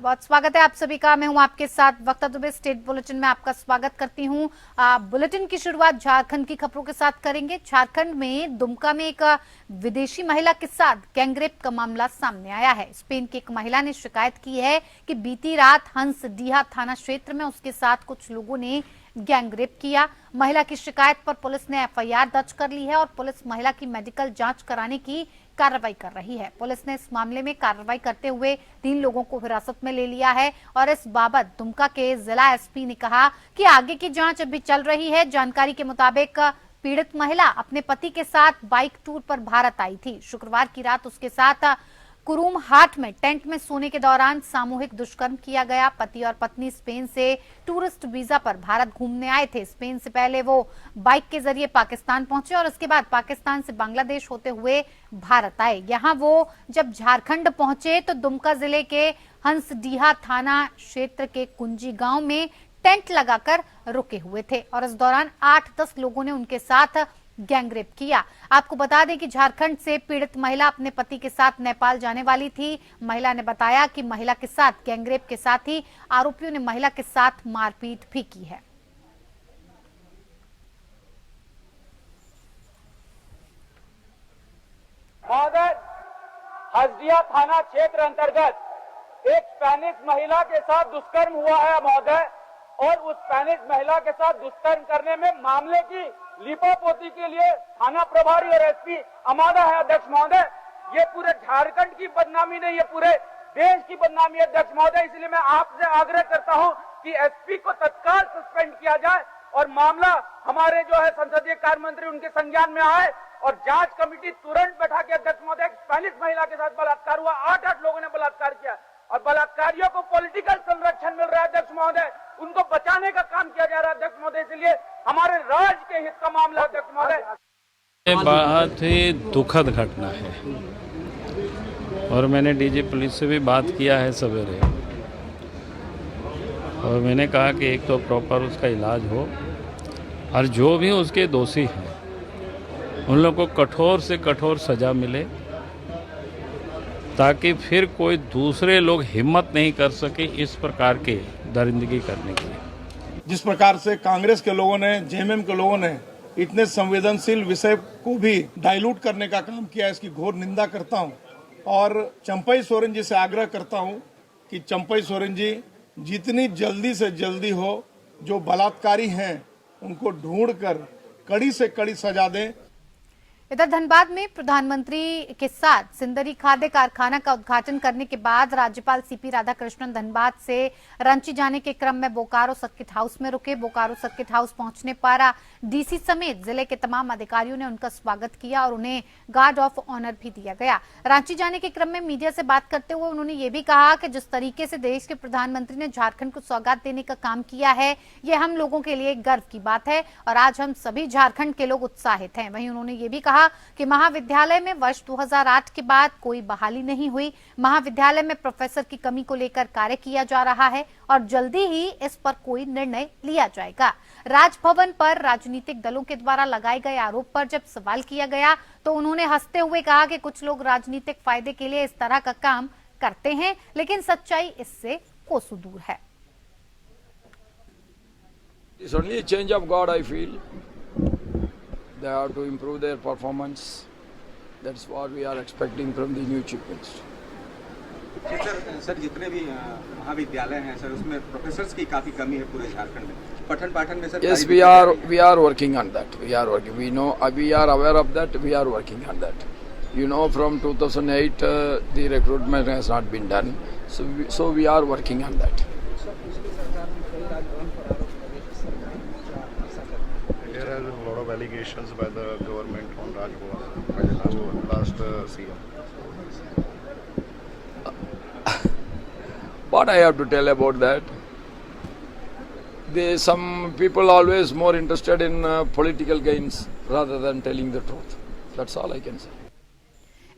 बहुत स्वागत है आप सभी का। मैं हूं आपके साथ वक्ता दुबे। स्टेट बुलेटिन में आपका स्वागत करती हूं। बुलेटिन की शुरुआत झारखंड की खबरों के साथ करेंगे। झारखंड में दुमका में एक विदेशी महिला के साथ गैंगरेप का मामला सामने आया है। स्पेन की एक महिला ने शिकायत की है कि बीती रात हंसडीहा थाना क्षेत्र में उसके साथ कुछ लोगों ने गैंगरेप किया। महिला की शिकायत पर पुलिस ने एफआईआर दर्ज कर ली है और पुलिस महिला की मेडिकल जांच कराने की कार्रवाई कर रही है। पुलिस ने इस मामले में कार्रवाई करते हुए 3 लोगों को हिरासत में ले लिया है और इस बाबत दुमका के जिला एसपी ने कहा कि आगे की जांच अभी चल रही है। जानकारी के मुताबिक पीड़ित महिला अपने पति के साथ बाइक टूर पर भारत आई थी। शुक्रवार की रात उसके साथ कुरुम हाट में टेंट में सोने के दौरान सामूहिक दुष्कर्म किया गया। पति और पत्नी स्पेन से टूरिस्ट वीजा पर भारत घूमने आए थे। स्पेन से पहले वो बाइक के जरिए पाकिस्तान पहुंचे और उसके बाद पाकिस्तान से बांग्लादेश होते हुए भारत आए। यहां वो जब झारखंड पहुंचे तो दुमका जिले के हंसडीहा थाना क्षेत्र के कुंजी गांव में टेंट लगाकर रुके हुए थे और इस दौरान 8-10 लोगों ने उनके साथ गैंगरेप किया। आपको बता दें कि झारखंड से पीड़ित महिला अपने पति के साथ नेपाल जाने वाली थी। महिला ने बताया कि महिला के साथ गैंगरेप के साथ ही आरोपियों ने महिला के साथ मारपीट भी की है। महोदय, हंसडीहा थाना क्षेत्र अंतर्गत एक स्पेनिश महिला के साथ दुष्कर्म हुआ है महोदय, और उस स्पेनिश महिला के साथ दुष्कर्म करने में मामले की लिपापोती के लिए थाना प्रभारी और एसपी अमादा है अध्यक्ष महोदय। ये पूरे झारखंड की बदनामी नहीं, ये पूरे देश की बदनामी है अध्यक्ष महोदय। इसलिए मैं आपसे आग्रह करता हूं कि एसपी को तत्काल सस्पेंड किया जाए और मामला हमारे जो है संसदीय कार्य मंत्री उनके संज्ञान में आए और जांच कमेटी तुरंत बैठा के अध्यक्ष महोदय, स्पेनिश महिला के साथ बलात्कार हुआ, 8-8 लोगों ने बलात्कार किया और बलात्कारियों को पॉलिटिकल संरक्षण मिल रहा है अध्यक्ष महोदय, उनको बचाने का काम किया जा रहा है अध्यक्ष महोदय। इसलिए हमारे राज्य के हित का मामला अध्यक्ष महोदय। ये बहुत ही दुखद घटना है और मैंने डीजी पुलिस से भी बात किया है सवेरे, और मैंने कहा कि एक तो प्रॉपर उसका इलाज हो और जो भी उसके दोषी हैं उन लोगों को कठोर से कठोर सजा मिले, ताकि फिर कोई दूसरे लोग हिम्मत नहीं कर सके इस प्रकार के दरिंदगी करने की। जिस प्रकार से कांग्रेस के लोगों ने, जेएमएम के लोगों ने इतने संवेदनशील विषय को भी डाइल्यूट करने का काम किया, इसकी घोर निंदा करता हूं और चंपई सोरेन जी से आग्रह करता हूं कि चंपई सोरेन जी जितनी जल्दी से जल्दी हो जो बलात्कारी हैं उनको ढूंढकर कड़ी से कड़ी सजा दें। इधर धनबाद में प्रधानमंत्री के साथ सिंदरी खाद्य कारखाना का उद्घाटन करने के बाद राज्यपाल सीपी राधाकृष्णन धनबाद से रांची जाने के क्रम में बोकारो सर्किट हाउस में रुके। बोकारो सर्किट हाउस पहुंचने पर डीसी समेत जिले के तमाम अधिकारियों ने उनका स्वागत किया और उन्हें गार्ड ऑफ ऑनर भी दिया गया। रांची जाने के क्रम में मीडिया से बात करते हुए उन्होंने ये भी कहा कि जिस तरीके से देश के प्रधानमंत्री ने झारखंड को सौगात देने का काम किया है, ये हम लोगों के लिए गर्व की बात है और आज हम सभी झारखंड के लोग उत्साहित हैं। वहीं उन्होंने ये भी कहा कि महाविद्यालय में वर्ष 2008 के बाद कोई बहाली नहीं हुई। महाविद्यालय में प्रोफेसर की कमी को लेकर कार्य किया जा रहा है और जल्दी ही इस पर कोई निर्णय लिया जाएगा। राजभवन पर राजनीतिक दलों के द्वारा लगाए गए आरोप पर जब सवाल किया गया तो उन्होंने हंसते हुए कहा कि कुछ लोग राजनीतिक फायदे के लिए इस तरह का काम करते हैं, लेकिन सच्चाई इससे कोसों दूर है। It's only a change of God, I feel. They have to improve their performance. That's what we are expecting from the new chief minister. Sir जितने भी महाविद्यालय हैं सर, उसमें प्रोफेसर्स की काफी कमी है पूरे झारखंड में। पठन पाठन में sir Yes, we are working on that. We are working. We know, we are aware of that. We are working on that. You know, from 2008, the recruitment has not been done. So we are working on that. There has been a lot of allegations by the government on Raj Bhavan by the last CM. What I have to tell about that? Some people always more interested in political gains rather than telling the truth. That's all I can say.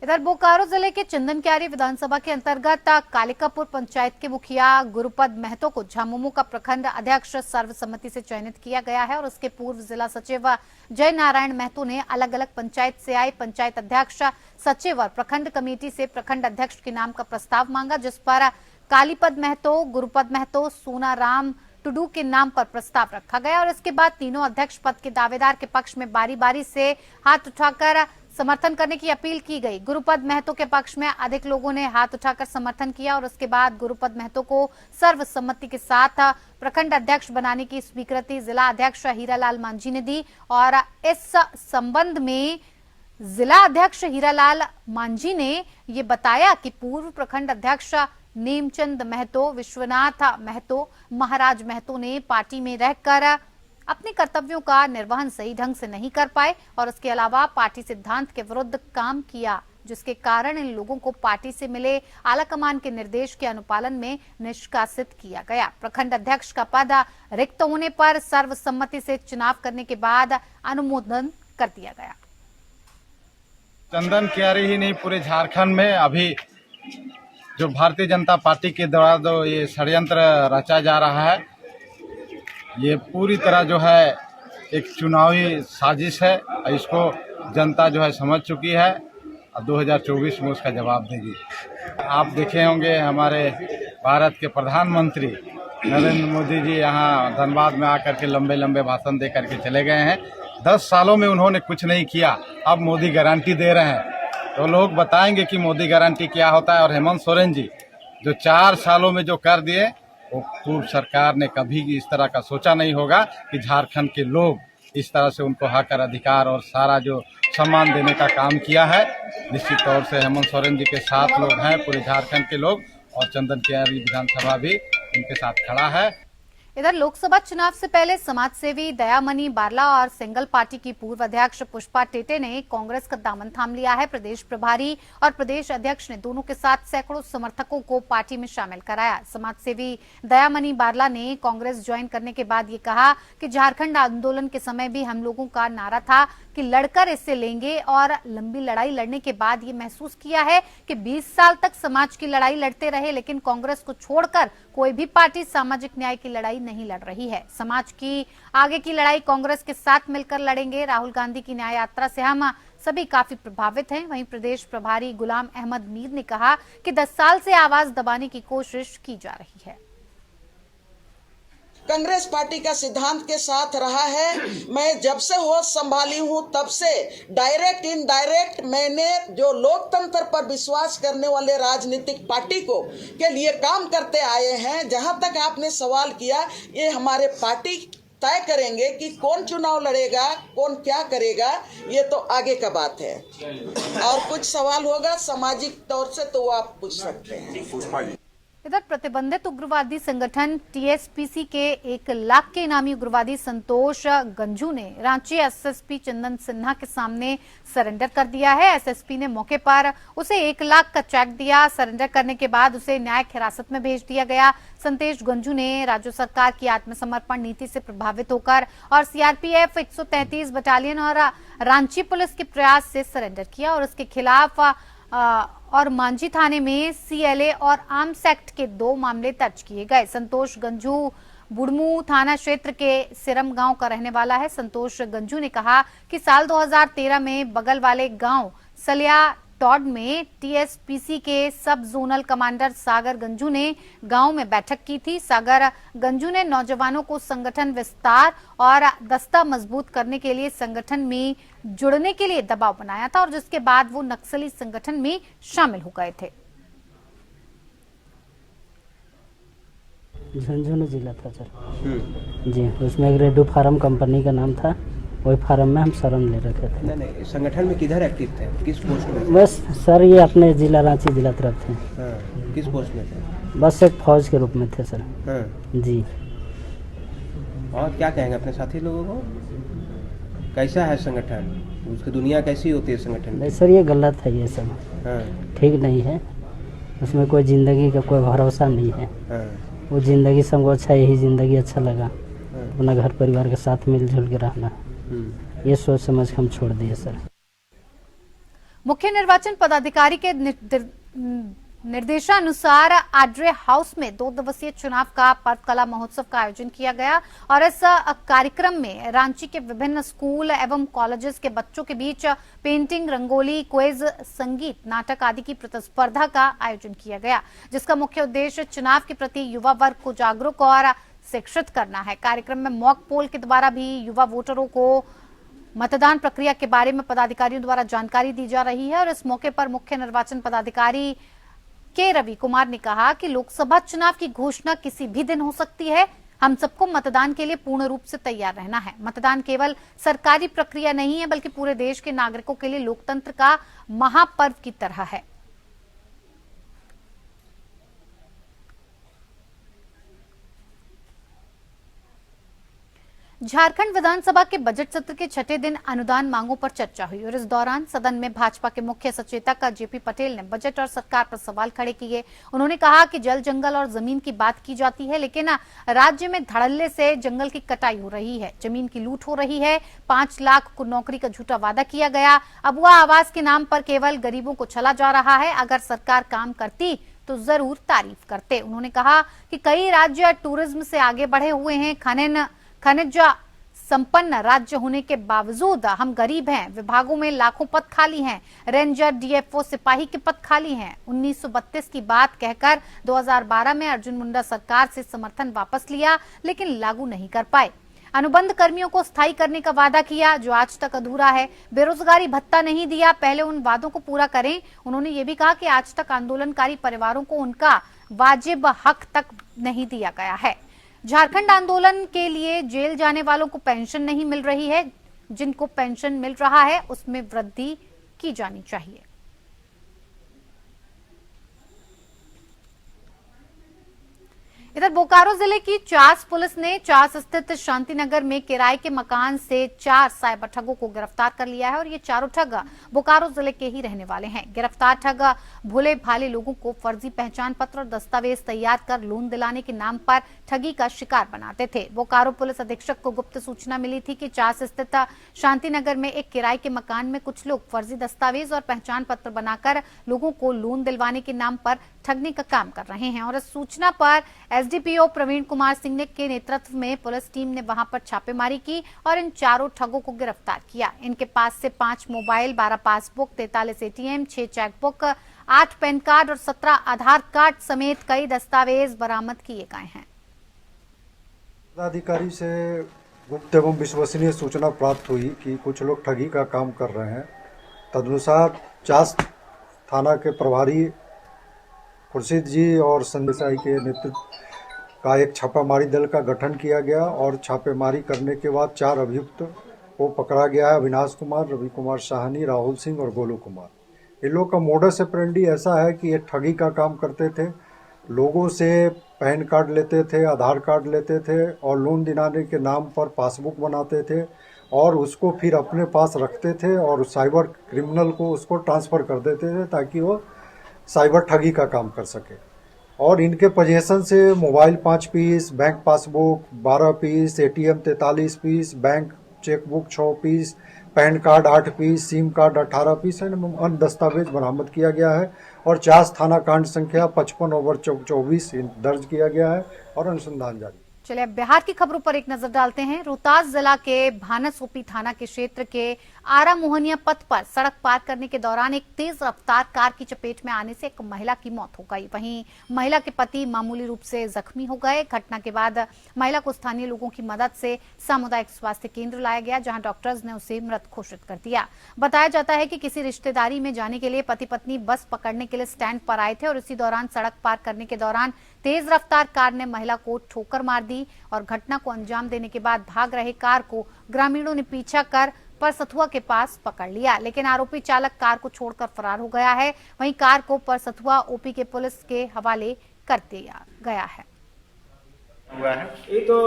इधर बोकारो जिले के चंदनक्यारी विधानसभा के अंतर्गत कालिकापुर पंचायत के मुखिया गुरुपद महतो को झामुमो का प्रखंड अध्यक्ष सर्वसम्मति से चयनित किया गया है और उसके पूर्व जिला सचिव जय नारायण महतो ने अलग अलग पंचायत से आए पंचायत अध्यक्ष, सचिव और प्रखंड कमेटी से प्रखंड अध्यक्ष के नाम का प्रस्ताव मांगा, जिस पर कालीपद महतो, गुरुपद महतो, सोनाराम टुडू के नाम पर प्रस्ताव रखा गया और इसके बाद तीनों अध्यक्ष पद के दावेदार के पक्ष में बारी बारी से हाथ उठाकर समर्थन करने की अपील की गई। गुरुपद महतो के पक्ष में अधिक लोगों ने हाथ उठाकर समर्थन किया और उसके बाद गुरुपद महतो को सर्वसम्मति के साथ प्रखंड अध्यक्ष बनाने की स्वीकृति जिला अध्यक्ष हीरालाल मांझी ने दी और इस संबंध में जिला अध्यक्ष हीरालाल मांझी ने ये बताया कि पूर्व प्रखंड अध्यक्ष नेमचंद महतो, विश्वनाथ महतो, महाराज महतो ने पार्टी में रहकर अपने कर्तव्यों का निर्वहन सही ढंग से नहीं कर पाए और उसके अलावा पार्टी सिद्धांत के विरुद्ध काम किया, जिसके कारण इन लोगों को पार्टी से मिले आलाकमान के निर्देश के अनुपालन में निष्कासित किया गया। प्रखंड अध्यक्ष का पद रिक्त होने पर सर्वसम्मति से चुनाव करने के बाद अनुमोदन कर दिया गया। चंदन कियारी ही नहीं, पूरे झारखंड में अभी जो भारतीय जनता पार्टी के द्वारा जो ये षड्यंत्र रचा जा रहा है, ये पूरी तरह जो है एक चुनावी साजिश है। इसको जनता जो है समझ चुकी है और 2024 में उसका जवाब देगी। आप देखे होंगे हमारे भारत के प्रधानमंत्री नरेंद्र मोदी जी यहाँ धनबाद में आकर के लंबे लंबे भाषण दे करके चले गए हैं। 10 सालों में उन्होंने कुछ नहीं किया, अब मोदी गारंटी दे रहे हैं। तो लोग बताएंगे कि मोदी गारंटी क्या होता है। और हेमंत सोरेन जी जो 4 सालों में जो कर दिए, वो पूर्व सरकार ने कभी इस तरह का सोचा नहीं होगा कि झारखंड के लोग इस तरह से उनको हक और अधिकार और सारा जो सम्मान देने का काम किया है। निश्चित तौर से हेमंत सोरेन जी के साथ लोग हैं, पूरे झारखंड के लोग, और चंदन कियारी विधानसभा भी उनके साथ खड़ा है। इधर लोकसभा चुनाव से पहले समाजसेवी दयामणि बारला और सिंगल पार्टी की पूर्व अध्यक्ष पुष्पा टेटे ने कांग्रेस का दामन थाम लिया है। प्रदेश प्रभारी और प्रदेश अध्यक्ष ने दोनों के साथ सैकड़ों समर्थकों को पार्टी में शामिल कराया। समाजसेवी दयामणि बारला ने कांग्रेस ज्वाइन करने के बाद ये कहा कि झारखंड आंदोलन के समय भी हम लोगों का नारा था कि लड़कर इससे लेंगे और लंबी लड़ाई लड़ने के बाद ये महसूस किया है कि 20 साल तक समाज की लड़ाई लड़ते रहे, लेकिन कांग्रेस को छोड़कर कोई भी पार्टी सामाजिक न्याय की लड़ाई नहीं लड़ रही है। समाज की आगे की लड़ाई कांग्रेस के साथ मिलकर लड़ेंगे। राहुल गांधी की न्याय यात्रा से हम सभी काफी प्रभावित हैं। वहीं प्रदेश प्रभारी गुलाम अहमद मीर ने कहा कि 10 साल से आवाज दबाने की कोशिश की जा रही है। कांग्रेस पार्टी का सिद्धांत के साथ रहा है। मैं जब से होश संभाली हूं तब से डायरेक्ट इनडायरेक्ट मैंने जो लोकतंत्र पर विश्वास करने वाले राजनीतिक पार्टी को के लिए काम करते आए हैं। जहां तक आपने सवाल किया, ये हमारे पार्टी तय करेंगे कि कौन चुनाव लड़ेगा, कौन क्या करेगा, ये तो आगे का बात है। और कुछ सवाल होगा सामाजिक तौर से तो वो आप पूछ सकते हैं। इधर प्रतिबंधित उग्रवादी संगठन टीएसपीसी के 1 लाख के इनामी उग्रवादी संतोष गंजू ने रांची एसएसपी चंदन सिन्हा के सामने सरेंडर कर दिया है। एसएसपी ने मौके पर उसे 1 लाख का चेक दिया। सरेंडर करने के बाद उसे न्यायिक हिरासत में भेज दिया गया। संतोष गंजू ने राज्य सरकार की आत्मसमर्पण नीति से प्रभावित होकर और सीआरपीएफ 133 बटालियन और रांची पुलिस के प्रयास से सरेंडर किया और उसके खिलाफ और मांझी थाने में सीएलए और आर्म्स एक्ट के 2 मामले दर्ज किए गए। संतोष गंजू बुड़मू थाना क्षेत्र के सिरम गांव का रहने वाला है। संतोष गंजू ने कहा कि साल 2013 में बगल वाले गांव सलिया टॉड में टीएसपीसी के सब जोनल कमांडर सागर गंजू ने गांव में बैठक की थी। सागर गंजू ने नौजवानों को संगठन विस्तार और दस्ता मजबूत करने के लिए संगठन में जुड़ने के लिए दबाव बनाया था और जिसके बाद वो नक्सली संगठन में शामिल हो गए थे। झुंझुनू जिला था सर जी, उसमें एक रेडू फार्म कंपनी का नाम था, वही फार्म में हम शरण ले रखे थे। नहीं, संगठन में किधर एक्टिव थे, किस पोस्ट में? बस सर ये अपने जिला रांची जिला तरफ थे। हाँ, किस पोस्ट में थे? बस एक फौज के रूप में थे सर। हाँ। जी। और क्या कहेंगे अपने साथी लोगों को, कैसा है संगठन, उसकी दुनिया कैसी होती है संगठन? नहीं सर ये गलत है, ये सब हाँ। ठीक नहीं है, उसमें कोई जिंदगी का कोई भरोसा नहीं है। हाँ। वो जिंदगी से हमको अच्छा, यही जिंदगी अच्छा लगा, अपना घर परिवार के साथ मिलजुल के रहना, ये सोच समझ हम छोड़ दिए सर। मुख्य निर्वाचन पदाधिकारी के निर्देशानुसार आड्रे हाउस में 2 दिवसीय चुनाव का पर्व कला महोत्सव का आयोजन किया गया और इस कार्यक्रम में रांची के विभिन्न स्कूल एवं कॉलेजेस के बच्चों के बीच पेंटिंग, रंगोली, क्विज, संगीत, नाटक आदि की प्रतिस्पर्धा का आयोजन किया गया, जिसका मुख्य उद्देश्य चुनाव के प्रति युवा वर्ग को जागरूक और शिक्षित करना है। कार्यक्रम में मॉक पोल के द्वारा भी युवा वोटरों को मतदान प्रक्रिया के बारे में पदाधिकारियों द्वारा जानकारी दी जा रही है और इस मौके पर मुख्य निर्वाचन पदाधिकारी के रवि कुमार ने कहा कि लोकसभा चुनाव की घोषणा किसी भी दिन हो सकती है। हम सबको मतदान के लिए पूर्ण रूप से तैयार रहना है। मतदान केवल सरकारी प्रक्रिया नहीं है, बल्कि पूरे देश के नागरिकों के लिए लोकतंत्र का महापर्व की तरह है। झारखंड विधानसभा के बजट सत्र के 6ठे दिन अनुदान मांगों पर चर्चा हुई और इस दौरान सदन में भाजपा के मुख्य सचेतक जेपी पटेल ने बजट और सरकार पर सवाल खड़े किए। उन्होंने कहा कि जल, जंगल और जमीन की बात की जाती है, लेकिन राज्य में धड़ल्ले से जंगल की कटाई हो रही है, जमीन की लूट हो रही है, 5 लाख को नौकरी का झूठा वादा किया गया, अबुआ आवास के नाम पर केवल गरीबों को छला जा रहा है। अगर सरकार काम करती तो जरूर तारीफ करते। उन्होंने कहा कि कई राज्य टूरिज्म से आगे बढ़े हुए हैं, खनिज संपन्न राज्य होने के बावजूद हम गरीब हैं। विभागों में लाखों पद खाली हैं, रेंजर, डीएफओ, सिपाही के पद खाली हैं। 1932 की बात कहकर 2012 में अर्जुन मुंडा सरकार से समर्थन वापस लिया, लेकिन लागू नहीं कर पाए। अनुबंध कर्मियों को स्थायी करने का वादा किया, जो आज तक अधूरा है। बेरोजगारी भत्ता नहीं दिया, पहले उन वादों को पूरा करें। उन्होंने ये भी कहा कि आज तक आंदोलनकारी परिवारों को उनका वाजिब हक तक नहीं दिया गया है। झारखंड आंदोलन के लिए जेल जाने वालों को पेंशन नहीं मिल रही है, जिनको पेंशन मिल रहा है उसमें वृद्धि की जानी चाहिए। इधर बोकारो जिले की चास पुलिस ने चास स्थित शांतिनगर में किराए के मकान से 4 साइबर ठगों को गिरफ्तार कर लिया है और ये चारों ठग बोकारो जिले के ही रहने वाले हैं। गिरफ्तार ठग भोले भाले लोगों को फर्जी पहचान पत्र और दस्तावेज तैयार कर लोन दिलाने के नाम पर ठगी का शिकार बनाते थे। बोकारो पुलिस अधीक्षक को गुप्त सूचना मिली थी कि चास स्थित शांतिनगर में एक किराए के मकान में कुछ लोग फर्जी दस्तावेज और पहचान पत्र बनाकर लोगों को लोन दिलवाने के नाम पर ठगने का काम कर रहे हैं और इस सूचना पर एसडीपीओ प्रवीण कुमार सिंह के नेतृत्व में पुलिस टीम ने वहां पर छापेमारी की और इन चारों ठगों को गिरफ्तार किया। इनके पास से 5 mobile, 12 passbook, 43 ATM, 6 chequebook, 8 pan card और 17 आधार कार्ड समेत कई दस्तावेज बरामद किए गए हैं। अधिकारी से गुप्त एवं विश्वसनीय सूचना प्राप्त हुई कि कुछ लोग ठगी का काम कर रहे हैं। तदनुसार चास थाना के प्रभारी खुर्शीद जी और संदेशाई के नेतृत्व का एक छापामारी दल का गठन किया गया और छापेमारी करने के बाद 4 अभियुक्त को पकड़ा गया है। अविनाश कुमार, रवि कुमार साहनी, राहुल सिंह और गोलू कुमार। इन लोग का मोडस ऑपरेंडी ऐसा है कि ये ठगी का काम करते थे, लोगों से पैन कार्ड लेते थे, आधार कार्ड लेते थे और लोन दिलाने के नाम पर पासबुक बनाते थे और उसको फिर अपने पास रखते थे और साइबर क्रिमिनल को उसको ट्रांसफ़र कर देते थे ताकि वो साइबर ठगी का काम कर सके। और इनके पोजीशन से mobile 5 piece, bank passbook 12 piece, ATM 43 piece, bank chequebook 6 piece, PAN card 8 piece, SIM card 18 piece अन्य दस्तावेज बरामद किया गया है और चास थाना कांड संख्या 55/24 दर्ज किया गया है और अनुसंधान जारी। चलिए अब बिहार की खबरों पर एक नजर डालते हैं। रोहतास जिला के भानस ओपी थाना के क्षेत्र के आरा मोहनिया पथ पर सड़क पार करने के दौरान एक तेज रफ्तार कार की चपेट में आने से एक महिला की मौत हो गई। वहीं महिला के पति मामूली रूप से जख्मी हो गए। घटना के बाद महिला को स्थानीय लोगों की मदद से सामुदायिक स्वास्थ्य केंद्र लाया गया, जहां डॉक्टर्स ने उसे मृत घोषित कर दिया। बताया जाता है कि किसी रिश्तेदारी में जाने के लिए पति पत्नी बस पकड़ने के लिए स्टैंड पर आए थे और इसी दौरान सड़क पार करने के दौरान तेज रफ्तार कार ने महिला को ठोकर मार दी और घटना को अंजाम देने के बाद भाग रहे कार को ग्रामीणों ने पीछा कर परसथुआ के पास पकड़ लिया, लेकिन आरोपी चालक कार को छोड़कर फरार हो गया है। वहीं कार को परसथुआ ओपी के पुलिस के हवाले कर दिया गया है। ये तो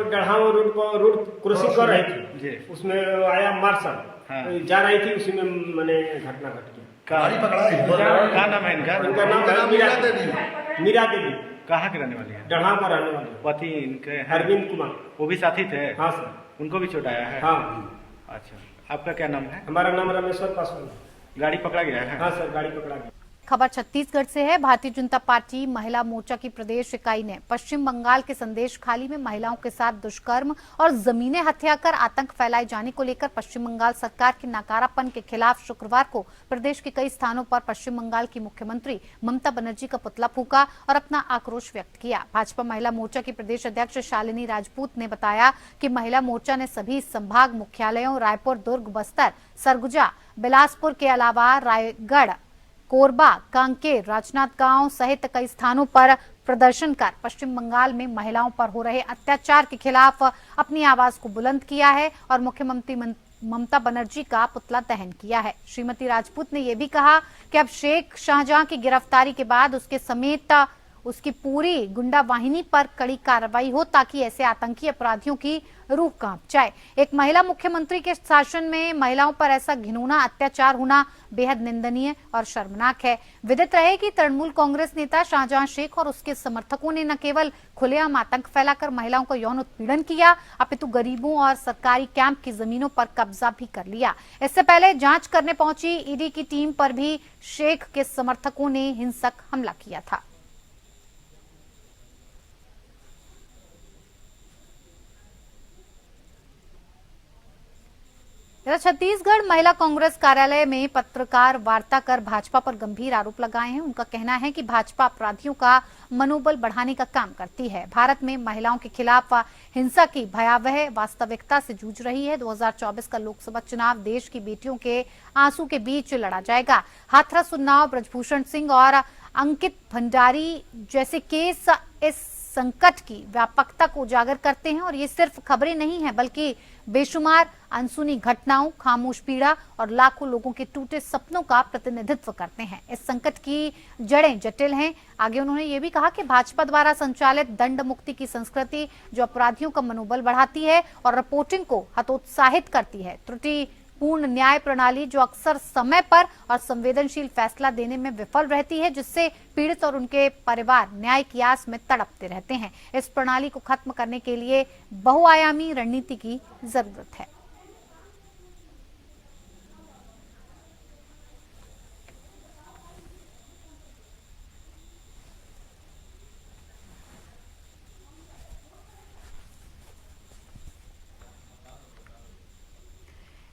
डढ़ाव रोड क्रॉसिंग कर रही थी, उसमें आया मार्शल जा रही थी, उसी में मैंने घटना घट गई। गाड़ी पकड़ा है। क्या नाम है इनका? इनका नाम है मीरा देवी। कहाँ के रहने वाली है? डढ़ा पर रहने वाली। पति इनके अरविंद कुमार। वो भी साथी थे? हाँ सर। उनको भी चोट आया है? हाँ। अच्छा, आपका क्या नाम है? हमारा नाम रामेश्वर पासवान। गाड़ी पकड़ा गया है? हाँ सर, गाड़ी पकड़ा गया। खबर छत्तीसगढ़ से है। भारतीय जनता पार्टी महिला मोर्चा की प्रदेश इकाई ने पश्चिम बंगाल के संदेश खाली में महिलाओं के साथ दुष्कर्म और जमीनें हत्या कर आतंक फैलाए जाने को लेकर पश्चिम बंगाल सरकार के नकारापन के खिलाफ शुक्रवार को प्रदेश के कई स्थानों पर पश्चिम बंगाल की मुख्यमंत्री ममता बनर्जी का पुतला फूंका और अपना आक्रोश व्यक्त किया। भाजपा महिला मोर्चा की प्रदेश अध्यक्ष शालिनी राजपूत ने बताया कि महिला मोर्चा ने सभी संभाग मुख्यालयों रायपुर, दुर्ग, बस्तर, सरगुजा, बिलासपुर के अलावा रायगढ़, कोरबा, कांकेर, राजनांदगांव सहित कई स्थानों पर प्रदर्शन कर पश्चिम बंगाल में महिलाओं पर हो रहे अत्याचार के खिलाफ अपनी आवाज को बुलंद किया है और मुख्यमंत्री ममता बनर्जी का पुतला दहन किया है। श्रीमती राजपूत ने यह भी कहा कि अब शेख शाहजहां की गिरफ्तारी के बाद उसके समेत उसकी पूरी गुंडा वाहिनी पर कड़ी कार्रवाई हो ताकि ऐसे आतंकी अपराधियों की रूह कांप जाए। एक महिला मुख्यमंत्री के शासन में महिलाओं पर ऐसा घिनौना अत्याचार होना बेहद निंदनीय और शर्मनाक है। विदित रहे कि तृणमूल कांग्रेस नेता शाहजहां शेख और उसके समर्थकों ने न केवल खुलेआम आतंक फैलाकर महिलाओं को यौन उत्पीड़न किया, अपितु गरीबों और सरकारी कैंप की जमीनों पर कब्जा भी कर लिया। इससे पहले जांच करने पहुंची ईडी की टीम पर भी शेख के समर्थकों ने हिंसक हमला किया था। छत्तीसगढ़ महिला कांग्रेस कार्यालय में पत्रकार वार्ता कर भाजपा पर गंभीर आरोप लगाए हैं। उनका कहना है कि भाजपा अपराधियों का मनोबल बढ़ाने का काम करती है। भारत में महिलाओं के खिलाफ हिंसा की भयावह वास्तविकता से जूझ रही है। 2024 का लोकसभा चुनाव देश की बेटियों के आंसू के बीच लड़ा जाएगा। हाथरस, उन्नाव, ब्रजभूषण सिंह और अंकित भंडारी जैसे केस इस संकट की व्यापकता को उजागर करते हैं और ये सिर्फ खबरें नहीं है बल्कि बेशुमार अनसुनी घटनाओं, खामोश पीड़ा और लाखों लोगों के टूटे सपनों का प्रतिनिधित्व करते हैं। इस संकट की जड़ें जटिल हैं। आगे उन्होंने ये भी कहा कि भाजपा द्वारा संचालित दंड मुक्ति की संस्कृति जो अपराधियों का मनोबल बढ़ाती है और रिपोर्टिंग को हतोत्साहित करती है। त्रुटि पूर्ण न्याय प्रणाली जो अक्सर समय पर और संवेदनशील फैसला देने में विफल रहती है, जिससे पीड़ित और उनके परिवार न्याय की आस में तड़पते रहते हैं। इस प्रणाली को खत्म करने के लिए बहुआयामी रणनीति की जरूरत है।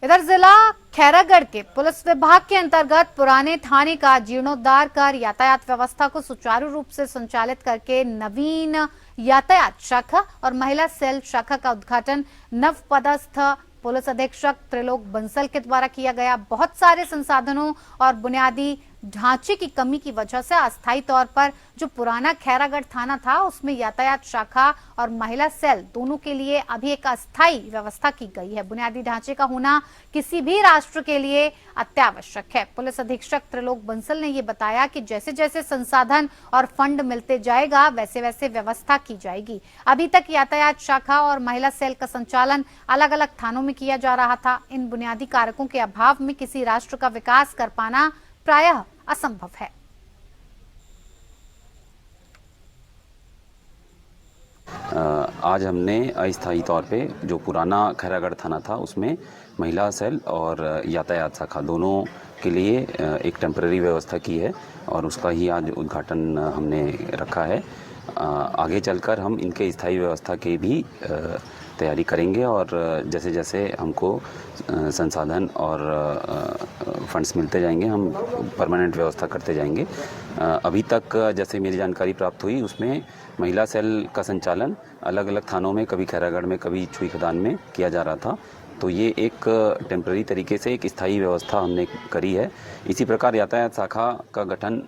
इधर जिला खैरागढ़ के पुलिस विभाग के अंतर्गत पुराने थाने का जीर्णोद्धार कर यातायात व्यवस्था को सुचारू रूप से संचालित करके नवीन यातायात शाखा और महिला सेल शाखा का उद्घाटन नवपदस्थ पुलिस अधीक्षक त्रिलोक बंसल के द्वारा किया गया। बहुत सारे संसाधनों और बुनियादी ढांचे की कमी की वजह से अस्थायी तौर पर जो पुराना खैरागढ़ थाना था उसमें यातायात शाखा और महिला सेल दोनों के लिए अभी एक अस्थायी व्यवस्था की गई है। बुनियादी ढांचे का होना किसी भी राष्ट्र के लिए अत्यावश्यक है। पुलिस अधीक्षक त्रिलोक बंसल ने ये बताया कि जैसे जैसे संसाधन और फंड मिलते जाएगा वैसे वैसे व्यवस्था की जाएगी। अभी तक यातायात शाखा और महिला सेल का संचालन अलग अलग थानों में किया जा रहा था। इन बुनियादी कारकों के अभाव में किसी राष्ट्र का विकास कर पाना प्रायः असंभव है। आज हमने अस्थायी तौर पे जो पुराना खैरागढ़ थाना था उसमें महिला सेल और यातायात शाखा दोनों के लिए एक टेम्पररी व्यवस्था की है और उसका ही आज उद्घाटन हमने रखा है। आगे चलकर हम इनके स्थायी व्यवस्था की भी तैयारी करेंगे और जैसे जैसे हमको संसाधन और फंड्स मिलते जाएंगे हम परमानेंट व्यवस्था करते जाएंगे। अभी तक जैसे मेरी जानकारी प्राप्त हुई उसमें महिला सेल का संचालन अलग अलग थानों में, कभी खैरागढ़ में, कभी छुई खदान में किया जा रहा था। तो ये एक टेम्पररी तरीके से एक स्थायी व्यवस्था हमने करी है। इसी प्रकार यातायात शाखा का गठन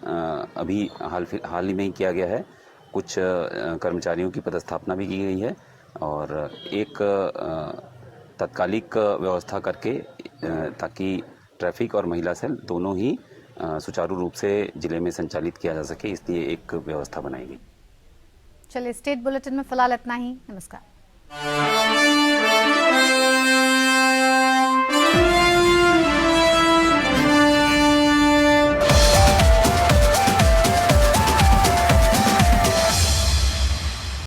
अभी हाल ही में ही किया गया है। कुछ कर्मचारियों की पदस्थापना भी की गई है और एक तात्कालिक व्यवस्था करके ताकि ट्रैफिक और महिला सेल दोनों ही सुचारू रूप से जिले में संचालित किया जा सके, इसलिए एक व्यवस्था बनाई गई। चलिए, स्टेट बुलेटिन में फिलहाल इतना ही। नमस्कार।